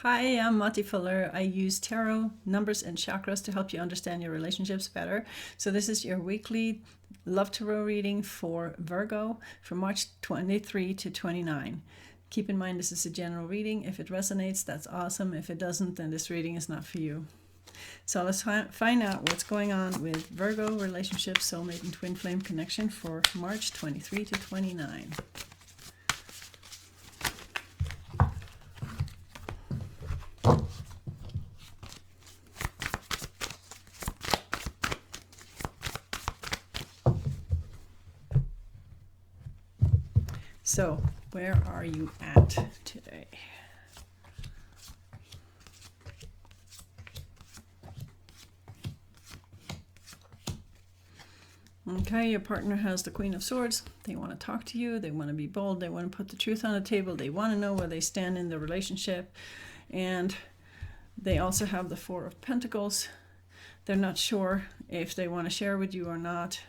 Hi, I'm Mati Fuller. I use tarot, numbers, and chakras to help you understand your relationships better. So this is your weekly love tarot reading for Virgo from March 23 to 29. Keep in mind this is a general reading. If it resonates, that's awesome. If it doesn't, then this reading is not for you. So let's find out what's going on with Virgo relationships, soulmate, and twin flame connection for March 23 to 29. So, where are you at today? Okay, your partner has the Queen of Swords. They want to talk to you. They want to be bold. They want to put the truth on the table. They want to know where they stand in the relationship. And they also have the Four of Pentacles. They're not sure if they want to share with you or not.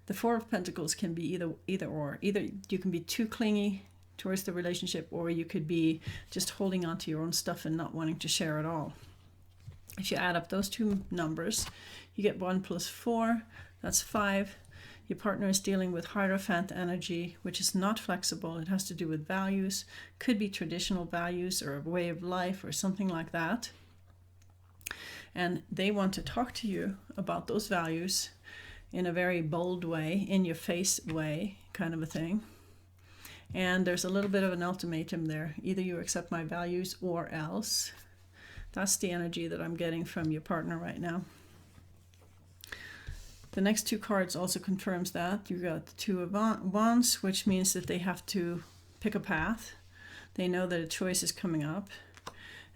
The Four of Pentacles can be either or. Either you can be too clingy towards the relationship, or you could be just holding on to your own stuff and not wanting to share at all. If you add up those two numbers, you get 1 plus 4, that's 5. Your partner is dealing with Hierophant energy, which is not flexible. It has to do with values, could be traditional values or a way of life or something like that. And they want to talk to you about those values in a very bold way, in your face way, kind of a thing. And there's a little bit of an ultimatum there. Either you accept my values or else. That's the energy that I'm getting from your partner right now. The next two cards also confirms that. You got the Two of Wands, which means that they have to pick a path. They know that a choice is coming up.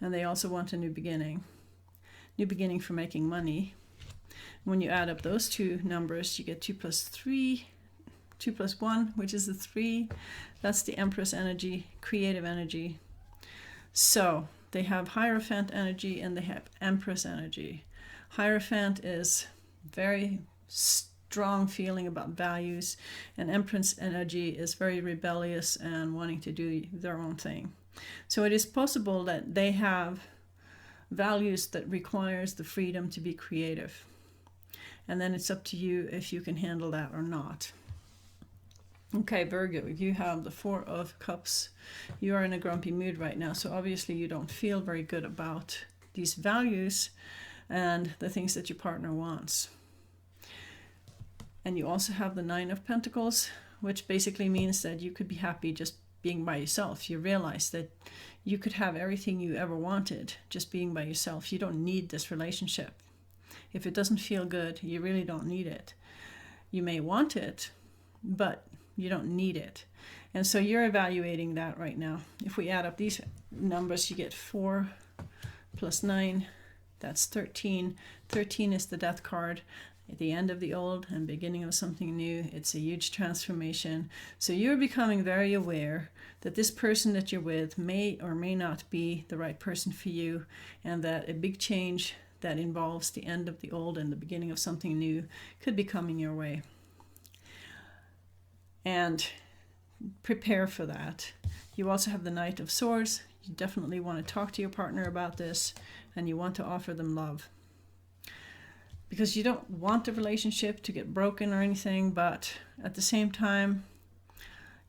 And they also want a new beginning. New beginning for making money. When you add up those two numbers, you get 2 plus 3, 2 plus 1, which is the 3. That's the Empress energy, creative energy. So they have Hierophant energy and they have Empress energy. Hierophant is very strong feeling about values, and Empress energy is very rebellious and wanting to do their own thing. So it is possible that they have values that requires the freedom to be creative. And then it's up to you if you can handle that or not. Okay, Virgo, you have the Four of Cups. You are in a grumpy mood right now, so obviously you don't feel very good about these values and the things that your partner wants. And you also have the Nine of Pentacles, which basically means that you could be happy just being by yourself. You realize that you could have everything you ever wanted just being by yourself. You don't need this relationship. If it doesn't feel good, you really don't need it. You may want it, but you don't need it. And so you're evaluating that right now. If we add up these numbers, you get 4 plus 9, that's 13. 13 is the Death card. At the end of the old and beginning of something new. It's a huge transformation. So you're becoming very aware that this person that you're with may or may not be the right person for you, and that a big change that involves the end of the old and the beginning of something new could be coming your way. And prepare for that. You also have the Knight of Swords. You definitely want to talk to your partner about this, and you want to offer them love. Because you don't want the relationship to get broken or anything, but at the same time,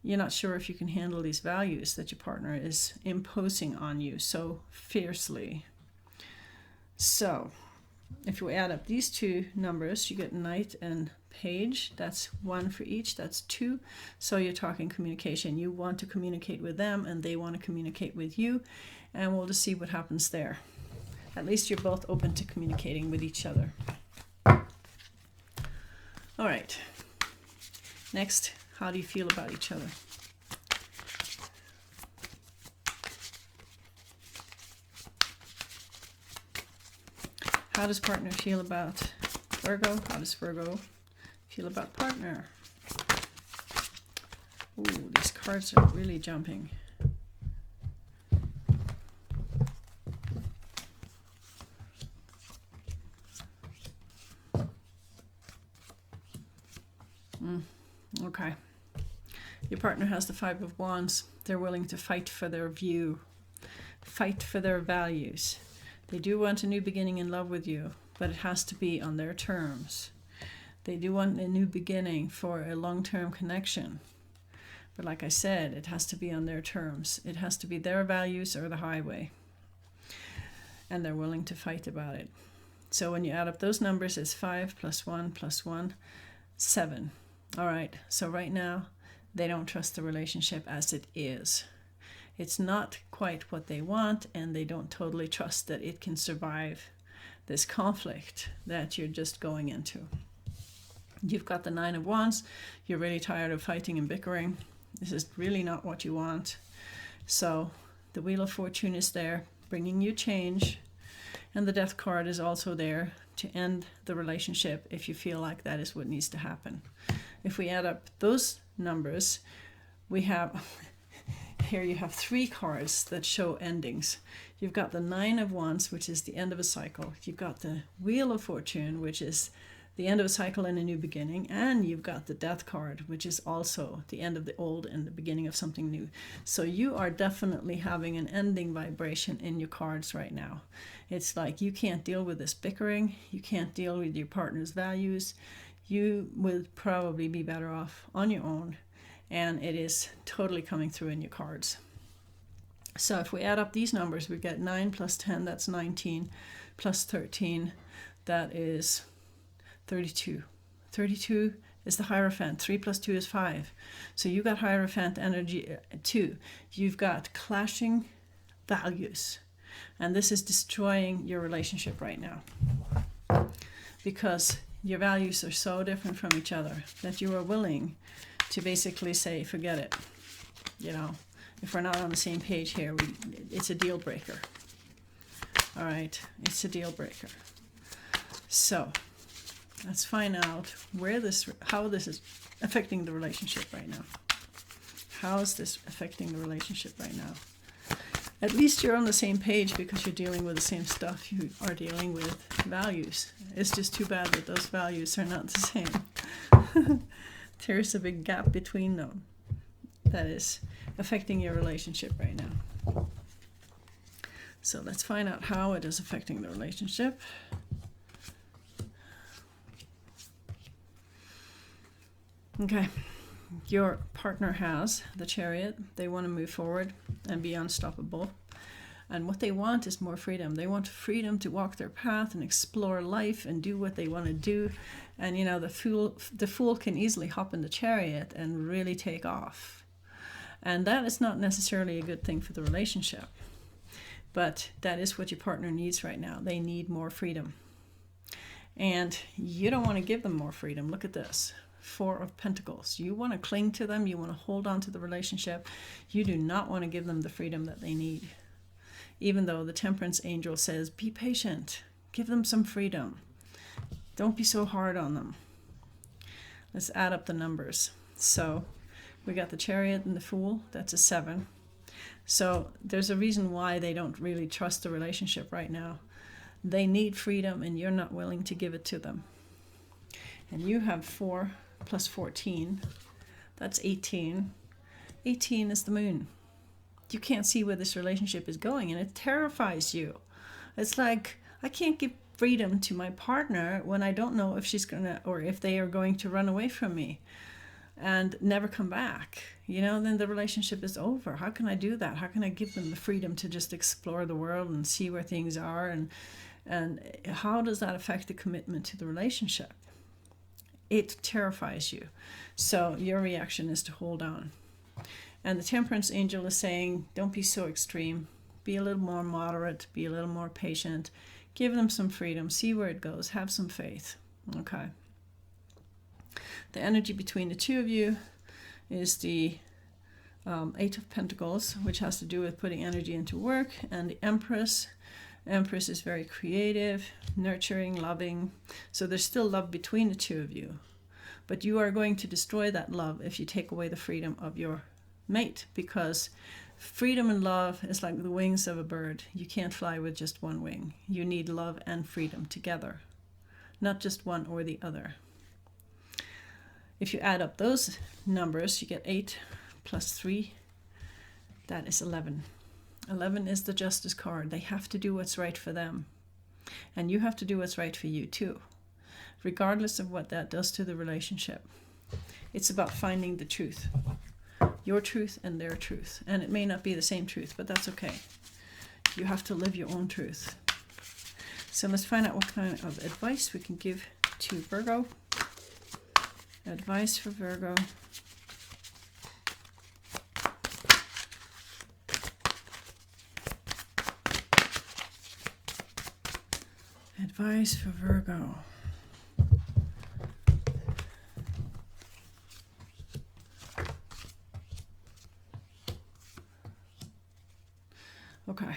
you're not sure if you can handle these values that your partner is imposing on you so fiercely. So, if you add up these two numbers, you get Knight and Page. That's 1 for each. That's 2. So you're talking communication. You want to communicate with them, and they want to communicate with you. And we'll just see what happens there. At least you're both open to communicating with each other. All right. Next, how do you feel about each other? How does partner feel about Virgo? How does Virgo feel about partner? Ooh, these cards are really jumping. Okay. Your partner has the Five of Wands. They're willing to fight for their view. fight for their values. They do want a new beginning in love with you, but it has to be on their terms. They do want a new beginning for a long-term connection. But like I said, it has to be on their terms. It has to be their values or the highway. And they're willing to fight about it. So when you add up those numbers, it's 5 + 1 + 1, 7. All right, so right now, they don't trust the relationship as it is. It's not quite what they want, and they don't totally trust that it can survive this conflict that you're just going into. You've got the 9 of Wands. You're really tired of fighting and bickering. This is really not what you want. So the Wheel of Fortune is there, bringing you change. And the Death card is also there to end the relationship if you feel like that is what needs to happen. If we add up those numbers, we have, here you have 3 cards that show endings. You've got the 9 of Wands, which is the end of a cycle. You've got the Wheel of Fortune, which is the end of a cycle and a new beginning. And you've got the Death card, which is also the end of the old and the beginning of something new. So you are definitely having an ending vibration in your cards right now. It's like you can't deal with this bickering. You can't deal with your partner's values. You would probably be better off on your own. And it is totally coming through in your cards. So if we add up these numbers, we get 9 + 10, that's 19, + 13, that is 32. 32 is the Hierophant. 3 + 2 is 5. So you got Hierophant energy too. You've got clashing values. And this is destroying your relationship right now. Because your values are so different from each other that you are willing to basically say, forget it. You know, if we're not on the same page here, it's a deal breaker. All right, it's a deal breaker. So let's find out how this is affecting the relationship right now. How is this affecting the relationship right now? At least you're on the same page because you're dealing with the same stuff. You are dealing with values. It's just too bad that those values are not the same. There's a big gap between them that is affecting your relationship right now. So let's find out how it is affecting the relationship. Okay, your partner has the Chariot. They want to move forward and be unstoppable. And what they want is more freedom. They want freedom to walk their path and explore life and do what they want to do. And you know, the fool can easily hop in the Chariot and really take off. And that is not necessarily a good thing for the relationship. But that is what your partner needs right now. They need more freedom. And you don't want to give them more freedom. Look at this. 4 of Pentacles. You want to cling to them. You want to hold on to the relationship. You do not want to give them the freedom that they need. Even though the Temperance angel says, be patient. Give them some freedom. Don't be so hard on them. Let's add up the numbers. So we got the Chariot and the Fool. That's a 7. So there's a reason why they don't really trust the relationship right now. They need freedom and you're not willing to give it to them. And you have 4 + 14. That's 18. 18 is the Moon. You can't see where this relationship is going and it terrifies you. It's like, I can't give freedom to my partner when I don't know if she's gonna, or if they are going to run away from me and never come back. You know, then the relationship is over. How can I do that? How can I give them the freedom to just explore the world and see where things are? And how does that affect the commitment to the relationship? It terrifies you. So your reaction is to hold on. And the Temperance angel is saying, don't be so extreme. Be a little more moderate. Be a little more patient. Give them some freedom. See where it goes. Have some faith. Okay. The energy between the two of you is the 8 of Pentacles, which has to do with putting energy into work, and the Empress. Empress is very creative, nurturing, loving. So there's still love between the two of you. But you are going to destroy that love if you take away the freedom of your mate, because freedom and love is like the wings of a bird. You can't fly with just one wing. You need love and freedom together, not just one or the other. If you add up those numbers, you get 8 + 3. That is 11. 11 is the Justice card. They have to do what's right for them. And you have to do what's right for you too, regardless of what that does to the relationship. It's about finding the truth. Your truth and their truth. And it may not be the same truth, but that's okay. You have to live your own truth. So let's find out what kind of advice we can give to Virgo. Advice for Virgo. Advice for Virgo. Okay,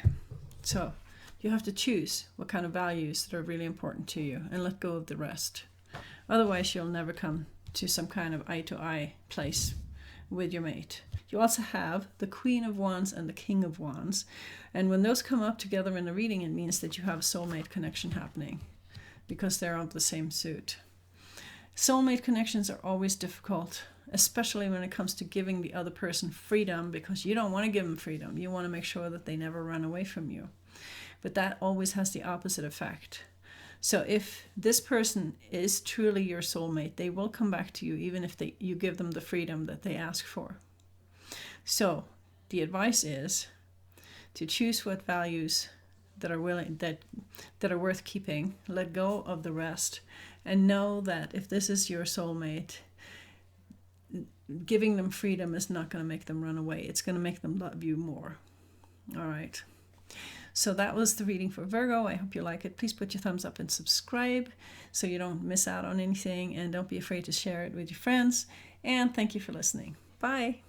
so you have to choose what kind of values that are really important to you and let go of the rest. Otherwise, you'll never come to some kind of eye-to-eye place with your mate. You also have the Queen of Wands and the King of Wands. And when those come up together in a reading, it means that you have a soulmate connection happening because they're of the same suit. Soulmate connections are always difficult, especially when it comes to giving the other person freedom, because you don't want to give them freedom. You want to make sure that they never run away from you. But that always has the opposite effect. So if this person is truly your soulmate, they will come back to you even if you give them the freedom that they ask for. So the advice is to choose what values that are worth keeping, let go of the rest, and know that if this is your soulmate, giving them freedom is not going to make them run away. It's going to make them love you more. All right. So that was the reading for Virgo. I hope you like it. Please put your thumbs up and subscribe so you don't miss out on anything. And don't be afraid to share it with your friends. And thank you for listening. Bye.